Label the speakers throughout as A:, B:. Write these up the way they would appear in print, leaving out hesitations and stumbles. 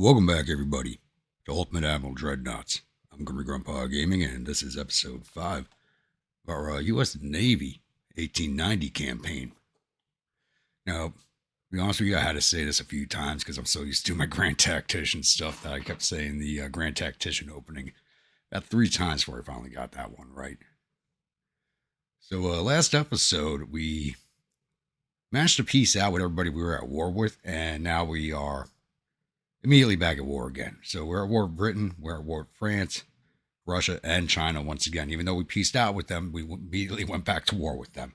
A: Welcome back, everybody, to Ultimate Admiral Dreadnaughts. I'm Grimmy Grandpa Gaming, and this is episode 5 of our U.S. Navy 1890 campaign. Now, to be honest with you, I had to say this a few times because I'm so used to my Grand Tactician stuff that I kept saying the Grand Tactician opening about 3 times before I finally got that one right. So, last episode, we managed to peace out with everybody we were at war with, and now we are immediately back at war again. So we're at war with Britain, we're at war with France, Russia, and China once again. Even though we peaced out with them, we immediately went back to war with them.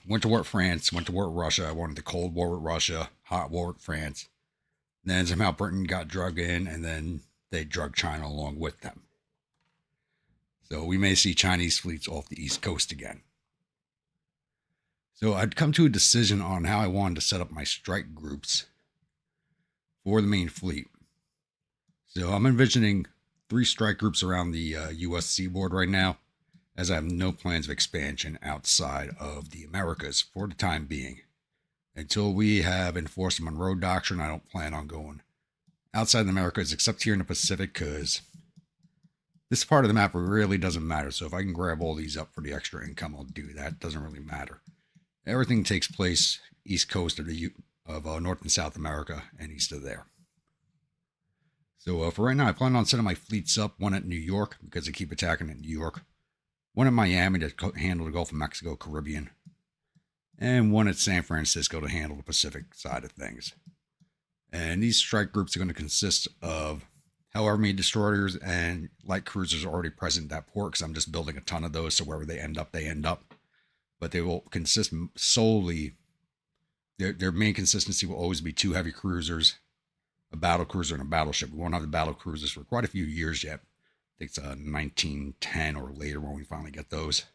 A: Went to war with France, went to war with Russia. I wanted the Cold War with Russia, hot war with France. Then somehow Britain got drug in, and then they drug China along with them. So we may see Chinese fleets off the East Coast again. So I'd come to a decision on how I wanted to set up my strike groups for the main fleet. So I'm envisioning 3 strike groups around the U.S. seaboard right now, as I have no plans of expansion outside of the Americas for the time being. Until we have enforced the Monroe Doctrine, I don't plan on going outside the Americas, except here in the Pacific, because this part of the map really doesn't matter. So if I can grab all these up for the extra income, I'll do that. It doesn't really matter. Everything takes place east coast of North and South America and east of there. So for right now, I plan on setting my fleets up, one at New York, because I keep attacking at New York, one at Miami to handle the Gulf of Mexico, Caribbean, and one at San Francisco to handle the Pacific side of things. And these strike groups are going to consist of however many destroyers and light cruisers are already present at that port, because I'm just building a ton of those, so wherever they end up, they end up. But they will consist solely... Their main consistency will always be 2 heavy cruisers, a battle cruiser, and a battleship. We won't have the battle cruisers for quite a few years yet. I think it's 1910 or later when we finally get those.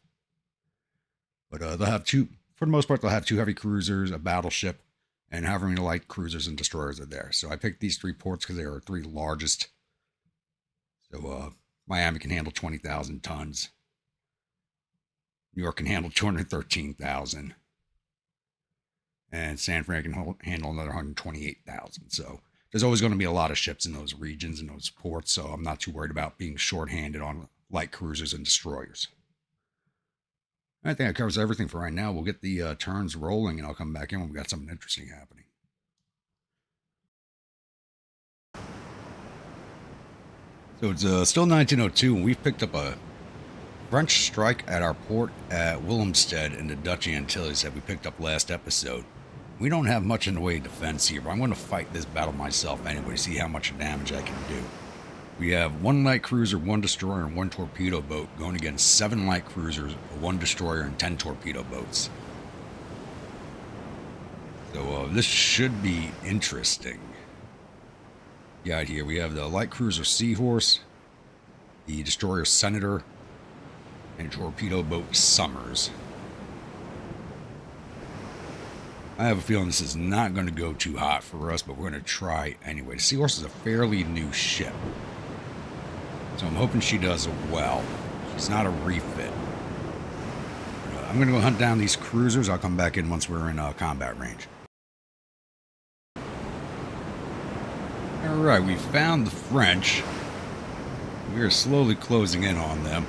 A: But they'll have 2, for the most part, they'll have 2 heavy cruisers, a battleship, and however many light cruisers and destroyers are there. So I picked these 3 ports because they are 3 largest. So Miami can handle 20,000 tons. New York can handle 213,000. And San Fran can handle another 128,000. So there's always going to be a lot of ships in those regions and those ports, so I'm not too worried about being shorthanded on light cruisers and destroyers. I think that covers everything for right now. We'll get the turns rolling, and I'll come back in when we got something interesting happening. So it's still 1902, and we've picked up a French strike at our port at Willemstad in the Dutch Antilles that we picked up last episode. We don't have much in the way of defense here, but I'm going to fight this battle myself anyway to see how much damage I can do. We have 1 light cruiser, 1 destroyer, and 1 torpedo boat going against 7 light cruisers, 1 destroyer, and 10 torpedo boats. So this should be interesting. Yeah, here we have the light cruiser Seahorse, the destroyer Senator, and torpedo boat Summers. I have a feeling this is not going to go too hot for us, but we're going to try anyway. Seahorse is a fairly new ship, so I'm hoping she does well. She's not a refit. I'm going to go hunt down these cruisers. I'll come back in once we're in combat range. Alright, we found the French. We are slowly closing in on them.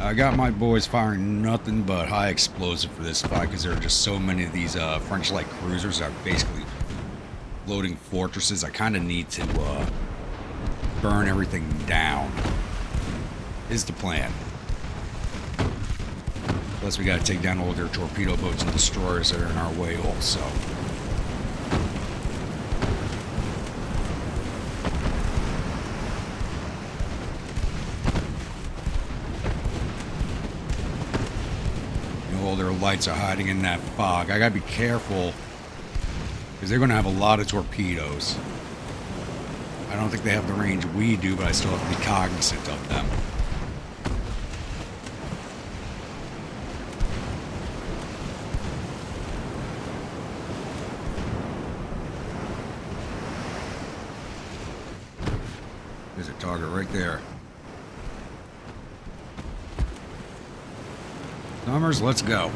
A: I got my boys firing nothing but high explosive for this fight because there are just so many of these French light cruisers that are basically floating fortresses. I kind of need to burn everything down is the plan. Plus we got to take down all their torpedo boats and destroyers that are in our way also. All their lights are hiding in that fog. I gotta be careful because they're gonna have a lot of torpedoes. I don't think they have the range we do, but I still have to be cognizant of them. There's a target right there. Summers, let's go.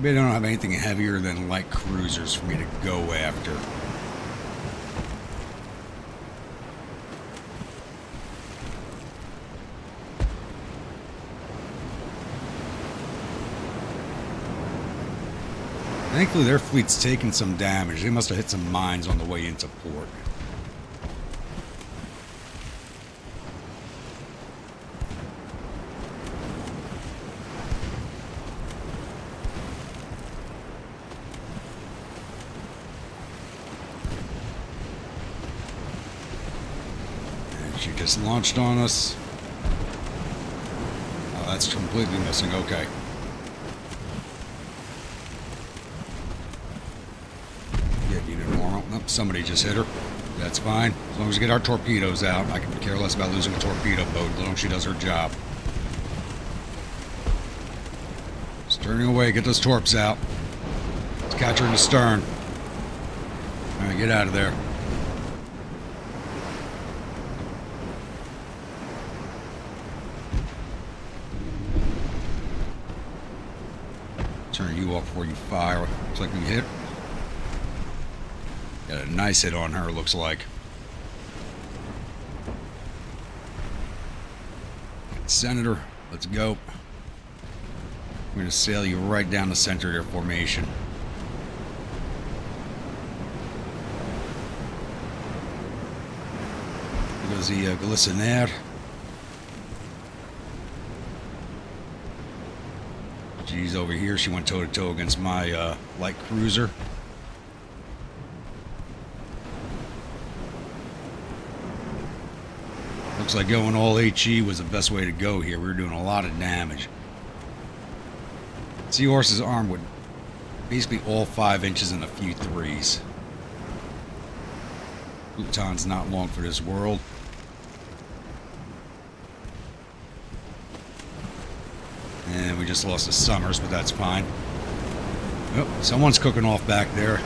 A: They don't have anything heavier than light cruisers for me to go after. Thankfully, their fleet's taken some damage. They must have hit some mines on the way into port. And she just launched on us. Oh, that's completely missing. Okay. Oh, somebody just hit her. That's fine. As long as we get our torpedoes out, I can care less about losing a torpedo boat as long as she does her job. Just turning away, get those torps out. Let's catch her in the stern. Alright, get out of there. Turn you off before you fire. Looks like we hit. Got a nice hit on her, looks like. Senator, let's go. We're going to sail you right down the center of their formation. There goes the Glistener. She's over here. She went toe-to-toe against my light cruiser. Looks like going all HE was the best way to go here. We were doing a lot of damage. Seahorse is armed with basically all 5 inches and a few 3s. Pluton's not long for this world. And we just lost the Summers, but that's fine. Oh, someone's cooking off back there.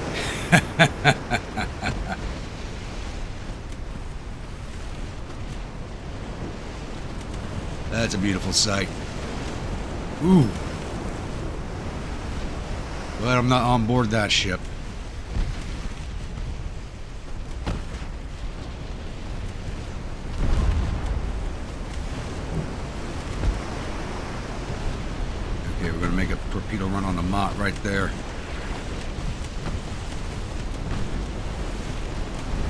A: That's a beautiful sight. Ooh. But I'm not on board that ship. Okay, we're going to make a torpedo run on the Mott right there.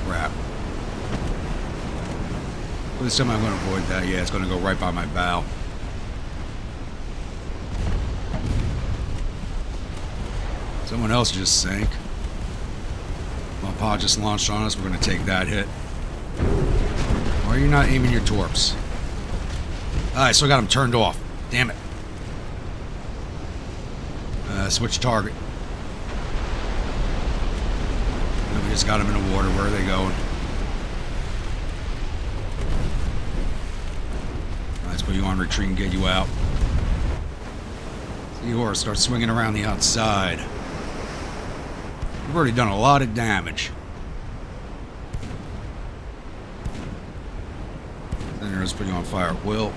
A: Crap. This time I'm going to avoid that. Yeah, it's going to go right by my bow. Someone else just sank. My pod just launched on us. We're going to take that hit. Why are you not aiming your torps? I still got them turned off. Damn it. Switch target. And we just got them in the water. Where are they going? Let's put you on retreat and get you out. Seahorse, start swinging around the outside. We've already done a lot of damage. Then let's put you on fire at will.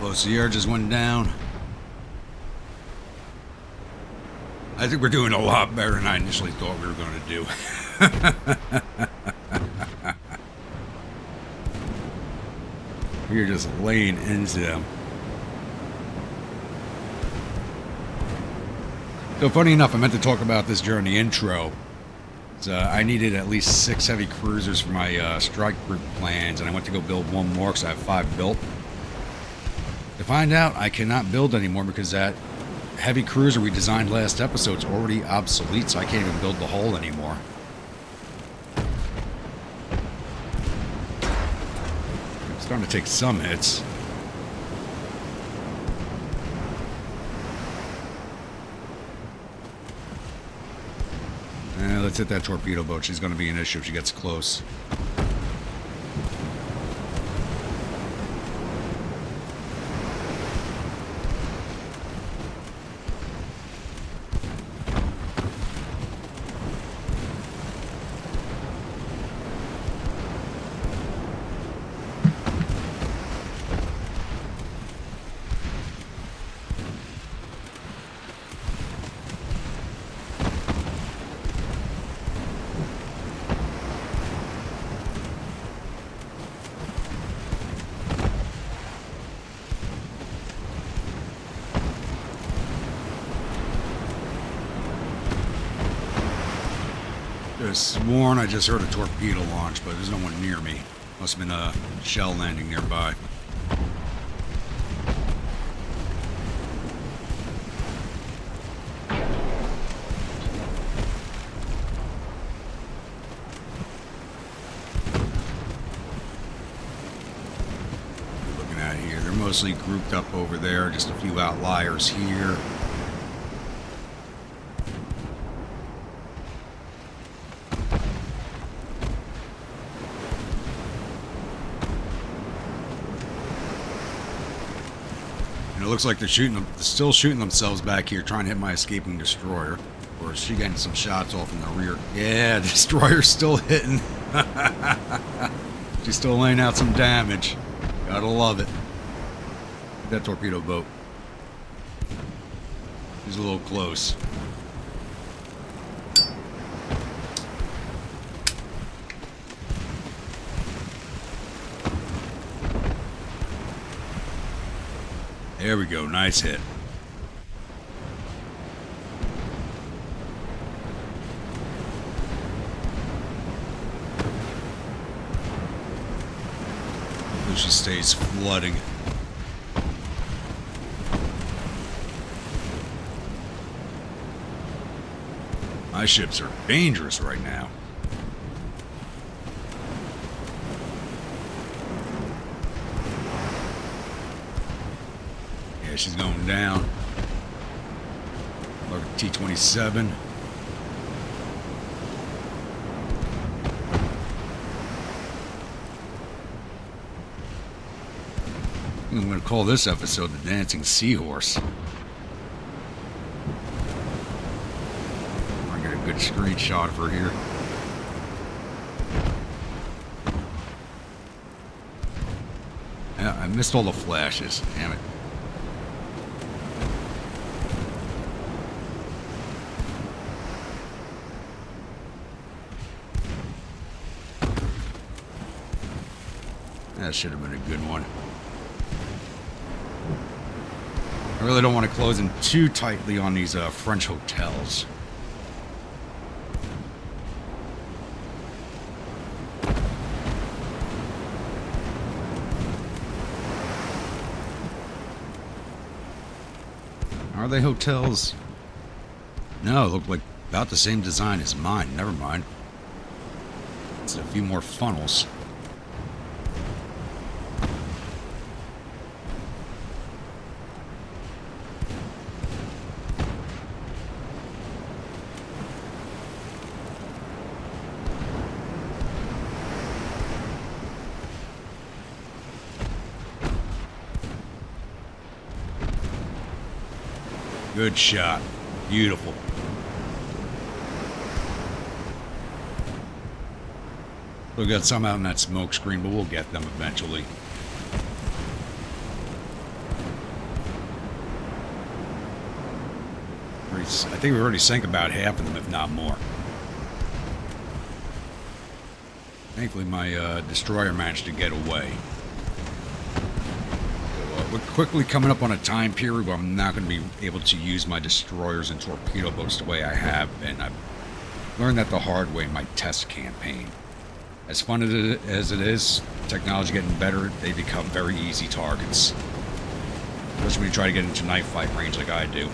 A: The Sierra just went down. I think we're doing a lot better than I initially thought we were going to do. We're just laying into them. So funny enough, I meant to talk about this during the intro. I needed at least 6 heavy cruisers for my strike group plans, and I went to go build one more because I have 5 built. To find out, I cannot build anymore because that heavy cruiser we designed last episode is already obsolete, so I can't even build the hull anymore. I'm starting to take some hits. Let's hit that torpedo boat. She's going to be an issue if she gets close. Could have sworn I just heard a torpedo launch, but there's no one near me. Must have been a shell landing nearby. Mostly grouped up over there, just a few outliers here. And it looks like they're still shooting themselves back here, trying to hit my escaping destroyer. Or is she getting some shots off in the rear? Yeah, the destroyer's still hitting. She's still laying out some damage. Gotta love it. That torpedo boat. He's a little close. There we go. Nice hit. So she stays flooding. My ships are dangerous right now. Yeah, she's going down. Look at T-27. I'm going to call this episode The Dancing Seahorse. Good screenshot of her here. Yeah, I missed all the flashes. Damn it. That should have been a good one. I really don't want to close in too tightly on these French hotels. Are they hotels? No, look like about the same design as mine. Never mind. It's a few more funnels. Good shot. Beautiful. We got some out in that smoke screen, but we'll get them eventually. I think we already sank about half of them, if not more. Thankfully, my destroyer managed to get away. We're quickly coming up on a time period where I'm not going to be able to use my destroyers and torpedo boats the way I have been. I've learned that the hard way in my test campaign. As fun as it is, technology getting better, they become very easy targets. Especially when you try to get into knife fight range like I do.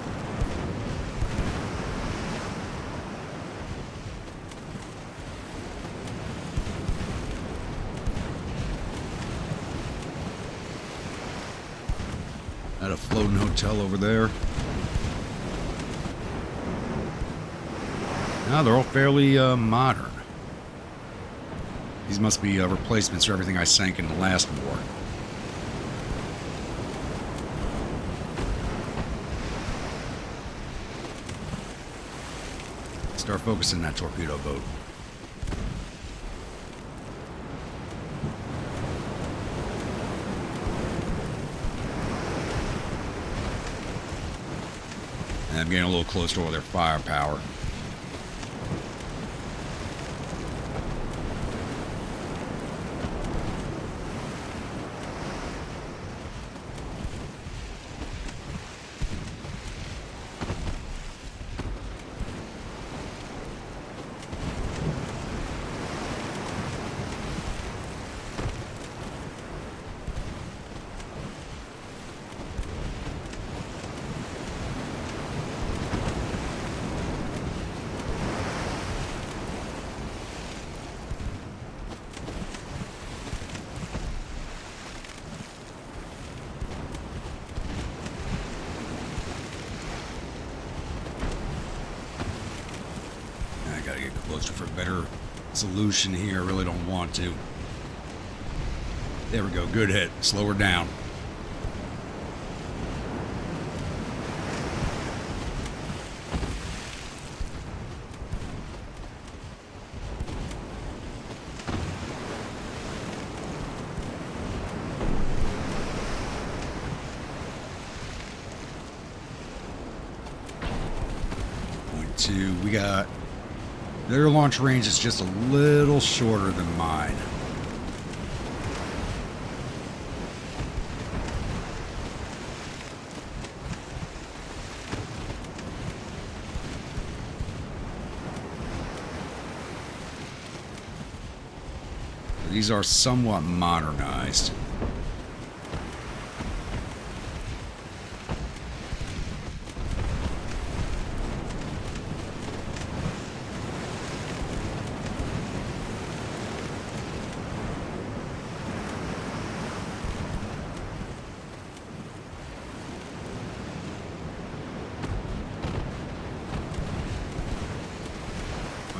A: At a floating hotel over there. Now they're all fairly modern. These must be replacements for everything I sank in the last war. Start focusing that torpedo boat. And I'm getting a little close to all their firepower. get closer for a better solution here. I really don't want to. There we go. Good hit. Slow her down. We got their launch range is just a little shorter than mine. These are somewhat modernized.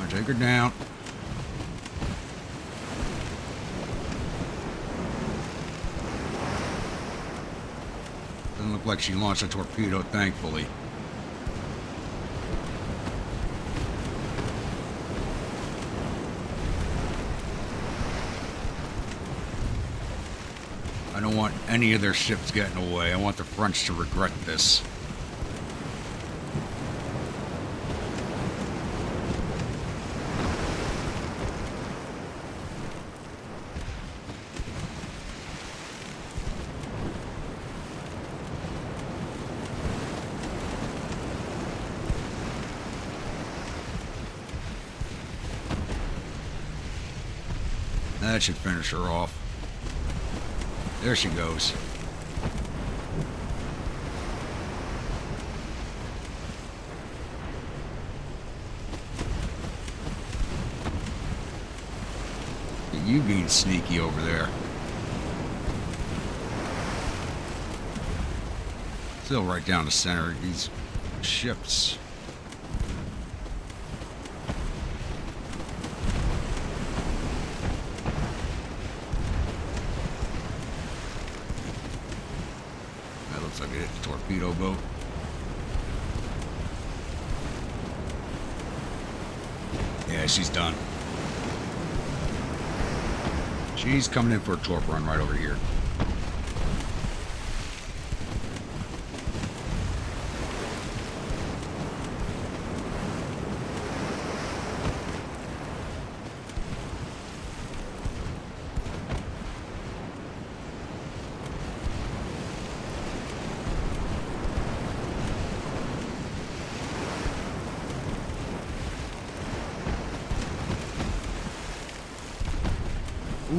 A: Take her down. Doesn't look like she launched a torpedo, thankfully. I don't want any of their ships getting away. I want the French to regret this. That should finish her off. There she goes. You being sneaky over there. Still right down the center of these ships. Looks like it hit the torpedo boat. Yeah, she's done. She's coming in for a torp run right over here.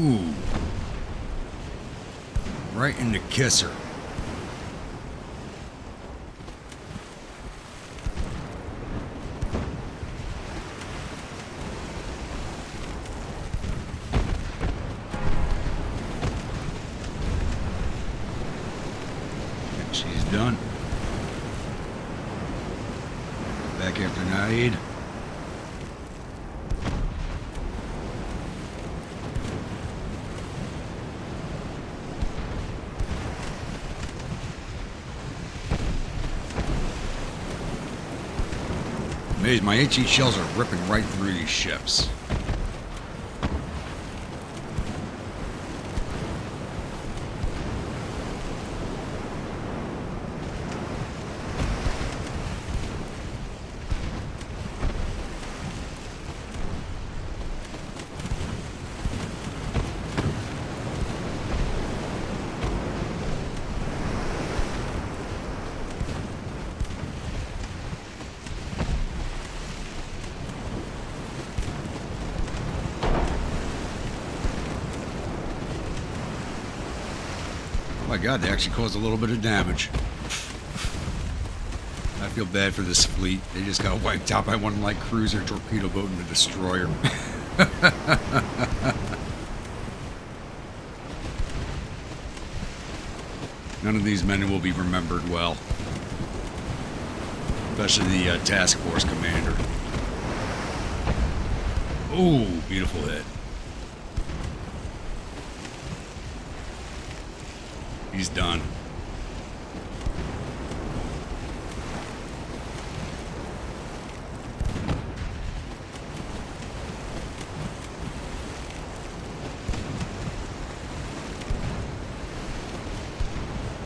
A: Ooh. Right in the kisser. And she's done. Back after Naid. My HE shells are ripping right through these ships. Oh my God, they actually caused a little bit of damage. I feel bad for this fleet. They just got wiped out by one light cruiser, torpedo boat, and a destroyer. None of these men will be remembered well. Especially the task force commander. Oh, beautiful hit. He's done.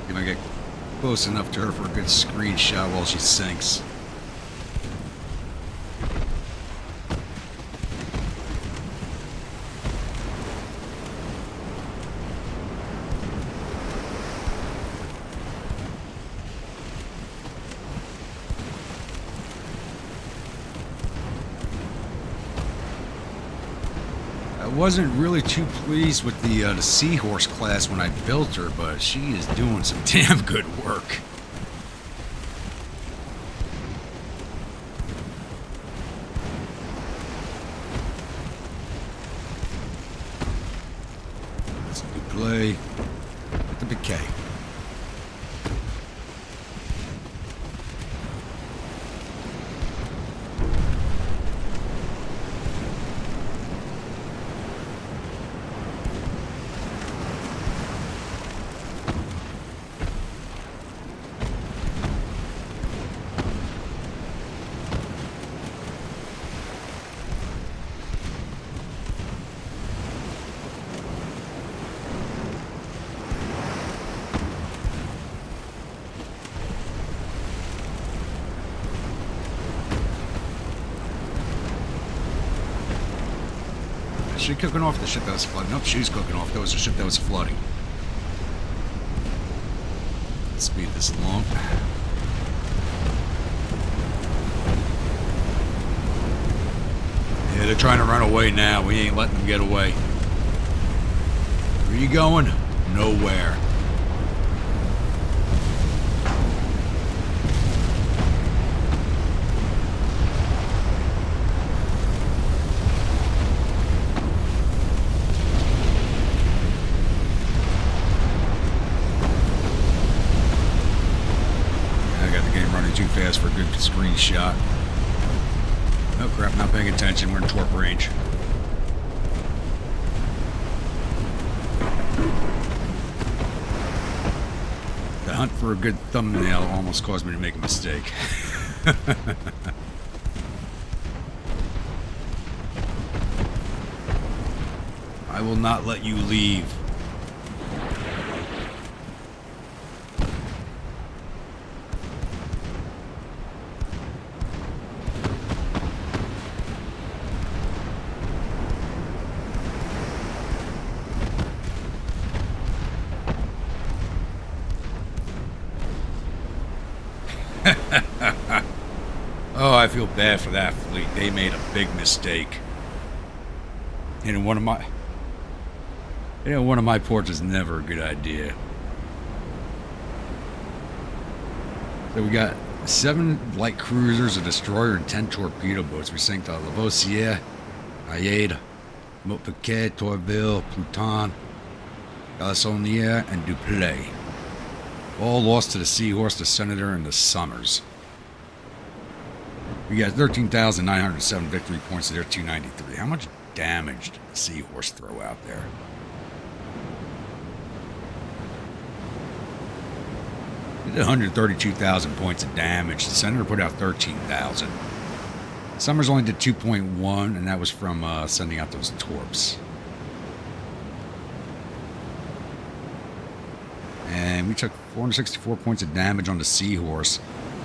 A: Can I get close enough to her for a good screenshot while she sinks? I wasn't really too pleased with the Seahorse class when I built her, but she is doing some damn good work. That's a good play. At the big K. Is she cooking off the ship that was flooding? Nope, she's cooking off. That was the ship that was flooding. Let's speed this along. Yeah, they're trying to run away now. We ain't letting them get away. Where are you going? Nowhere. Too fast for a good screenshot. Oh crap, not paying attention. We're in torp range. The hunt for a good thumbnail almost caused me to make a mistake. I will not let you leave. Oh, I feel bad for that fleet. They made a big mistake. And one of my ports is never a good idea. So we got 7 light cruisers, a destroyer, and 10 torpedo boats. We sank the Lavoisier, Aide, Montpiquet, Tourville, Pluton, Galissonière, and Dupleix. All lost to the Seahorse, the Senator, and the Somers. We got 13,907 victory points to their 293. How much damage did the Seahorse throw out there? It did 132,000 points of damage. The Senator put out 13,000. Somers only did 2.1, and that was from sending out those torps. And we took 464 points of damage on the Seahorse.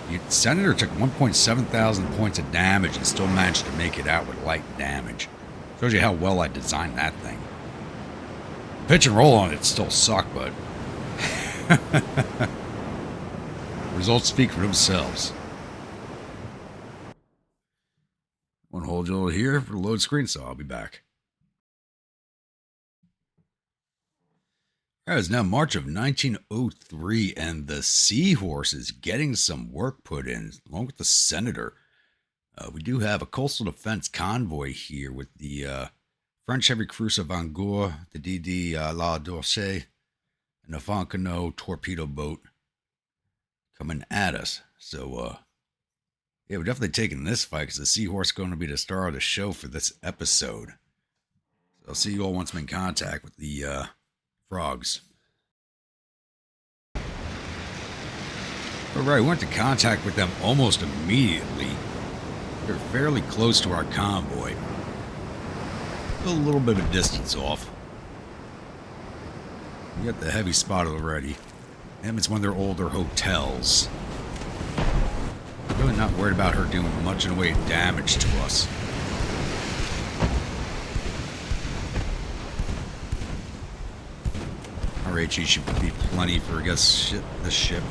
A: The Senator took 1.7 thousand points of damage and still managed to make it out with light damage. Shows you how well I designed that thing. Pitch and roll on it still suck, but results speak for themselves. Want to hold you here for the load screen, so I'll be back. All right, it's now March of 1903, and the Seahorse is getting some work put in, along with the Senator. We do have a coastal defense convoy here with the French heavy cruiser Vangour, the DD La Dorset, and the Fontenot torpedo boat coming at us. So Yeah, we're definitely taking this fight because the Seahorse is going to be the star of the show for this episode. So I'll see you all once I'm in contact with the frogs. Alright, we went into contact with them almost immediately. They're fairly close to our convoy. A little bit of a distance off. We got the heavy spotted already. And it's one of their older hotels. Really not worried about her doing much in the way of damage to us. Our HE should be plenty for, I guess, this ship.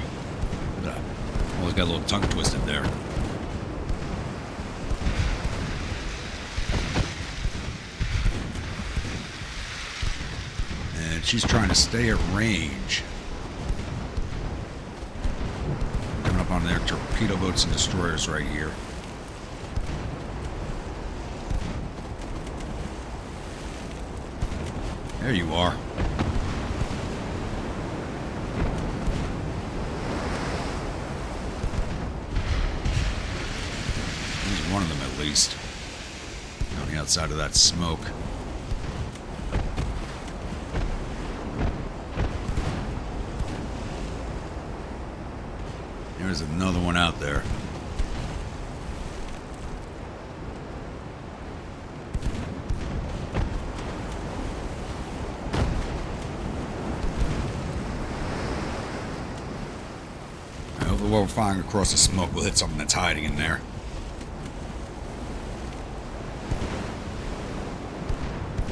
A: Always got a little tongue twisted there. And she's trying to stay at range. Coming up on their torpedo boats and destroyers right here. There you are. There's one of them at least. On the outside of that smoke. There's another one out there. Hopefully while we're firing across the smoke, we'll hit something that's hiding in there.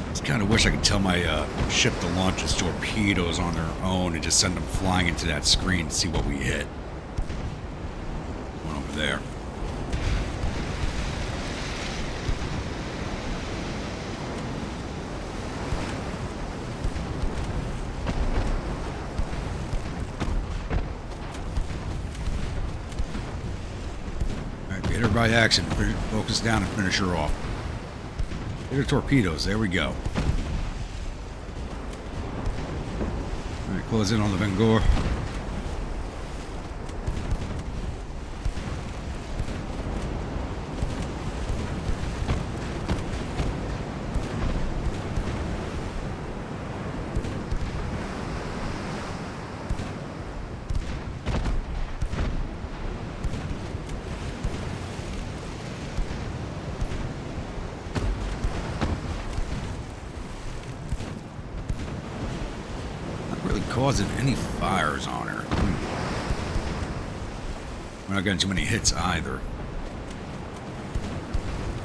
A: Just kind of wish I could tell my ship to launch its torpedoes on their own and just send them flying into that screen to see what we hit. One over there. Get her by action. Focus down and finish her off. Get her torpedoes. There we go. Alright, close in on the Vengor. Causing any fires on her. We're not getting too many hits either.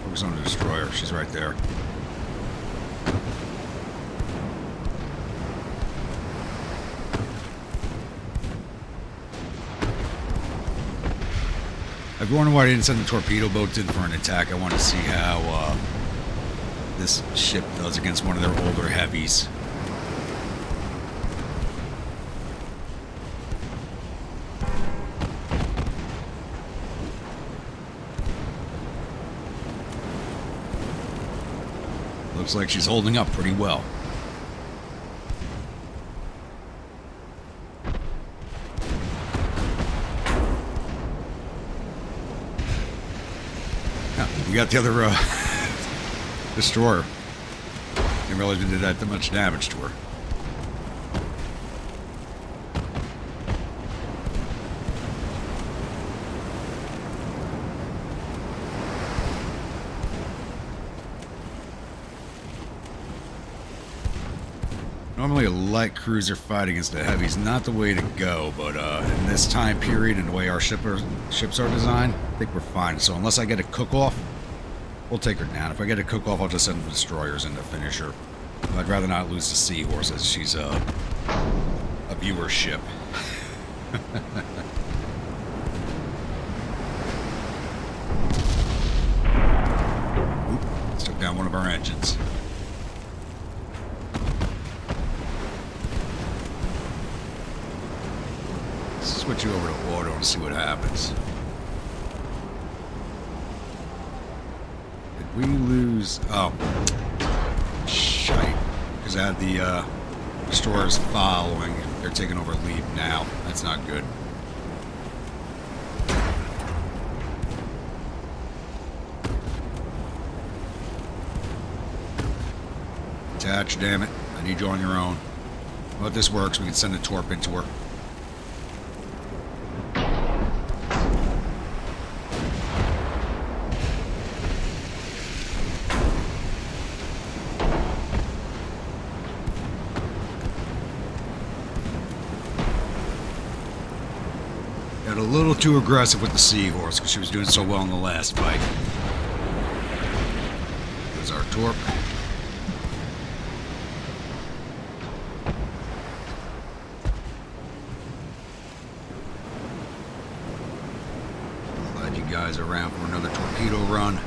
A: Focus on the destroyer. She's right there. I've wondered why I didn't send the torpedo boats in for an attack. I want to see how this ship does against one of their older heavies. Looks like she's holding up pretty well. Yeah, we got the other destroyer. Didn't realize we did that much damage to her. Normally a light cruiser fight against the heavies, not the way to go, but in this time period and the way our ships are designed, I think we're fine. So unless I get a cook-off, we'll take her down. If I get a cook-off, I'll just send the destroyers in to finish her. I'd rather not lose the Seahorse, as she's a viewer ship. Oop, let's took down one of our engines. Switch you over to auto and see what happens. Did we lose? Oh, shite! Because I had the destroyers following. They're taking over lead now. That's not good. catch, damn it. I need you on your own. Well, if this works, we can send a torp into her. Got a little too aggressive with the Seahorse because she was doing so well in the last fight. There's our torp. Slide you guys around for another torpedo run.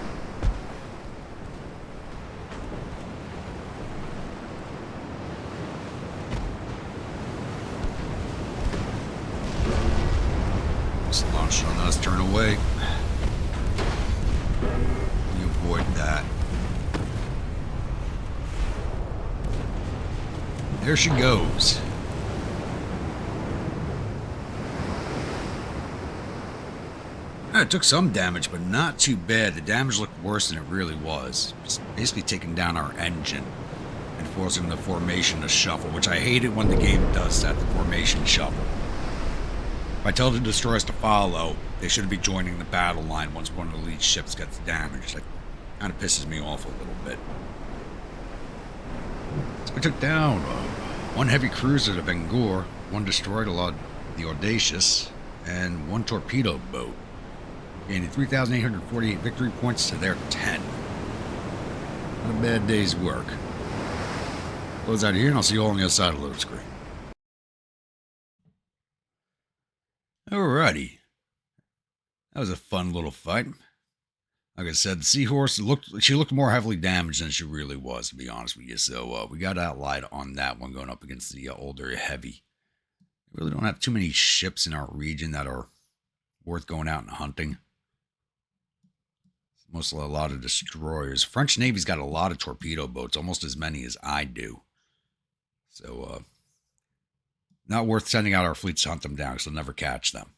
A: Launched on us, turn away. You avoid that. There she goes. It took some damage, but not too bad. The damage looked worse than it really was. Just basically taking down our engine and forcing the formation to shuffle, which I hate it when the game does that, the formation shuffle. If I tell the destroyers to follow, they should be joining the battle line once one of the lead ships gets damaged. That kind of pisses me off a little bit. So we took down one heavy cruiser, the Vengor, one destroyed the Audacious, and one torpedo boat, gaining 3,848 victory points to their 10. Not a bad day's work. Close out of here, and I'll see you all on the other side of the load screen. Alrighty. That was a fun little fight. Like I said, the Seahorse looked more heavily damaged than she really was, to be honest with you. So we got outlied on that one going up against the older heavy. We really don't have too many ships in our region that are worth going out and hunting. It's mostly a lot of destroyers. French Navy's got a lot of torpedo boats, almost as many as I do. So, not worth sending out our fleets to hunt them down because they'll never catch them.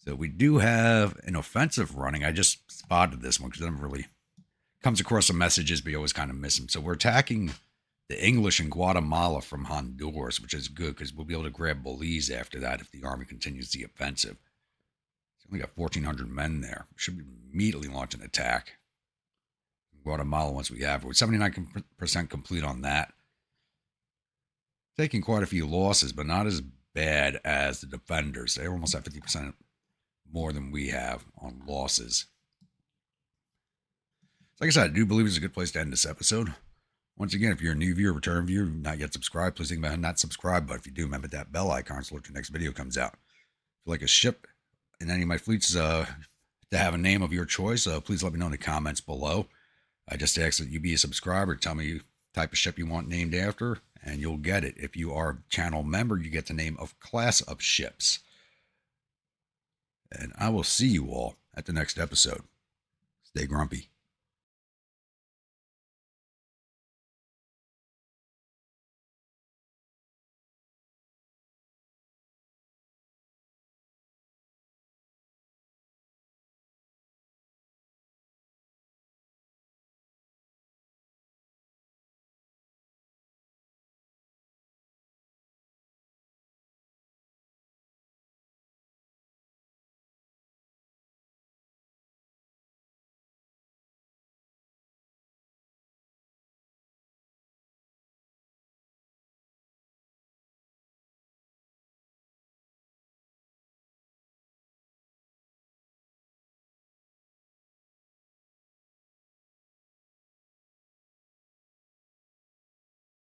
A: So we do have an offensive running. I just spotted this one because it never really comes across some messages, but you always kind of miss them. So we're attacking the English in Guatemala from Honduras, which is good because we'll be able to grab Belize after that if the army continues the offensive. It's only got 1,400 men there. We should immediately launch an attack. Guatemala once we have it. We're 79% complete on that. Taking quite a few losses, but not as bad as the defenders. They're almost at 50% more than we have on losses. So like I said, I do believe it's a good place to end this episode. Once again, if you're a new viewer, return viewer, not yet subscribed, please think about hitting that subscribe button. If you do, remember that bell icon so your next video comes out. If you like a ship in any of my fleets to have a name of your choice, please let me know in the comments below. I just ask that you be a subscriber. Tell me the type of ship you want named after, and you'll get it. If you are a channel member, you get the name of class of ships. And I will see you all at the next episode. Stay grumpy.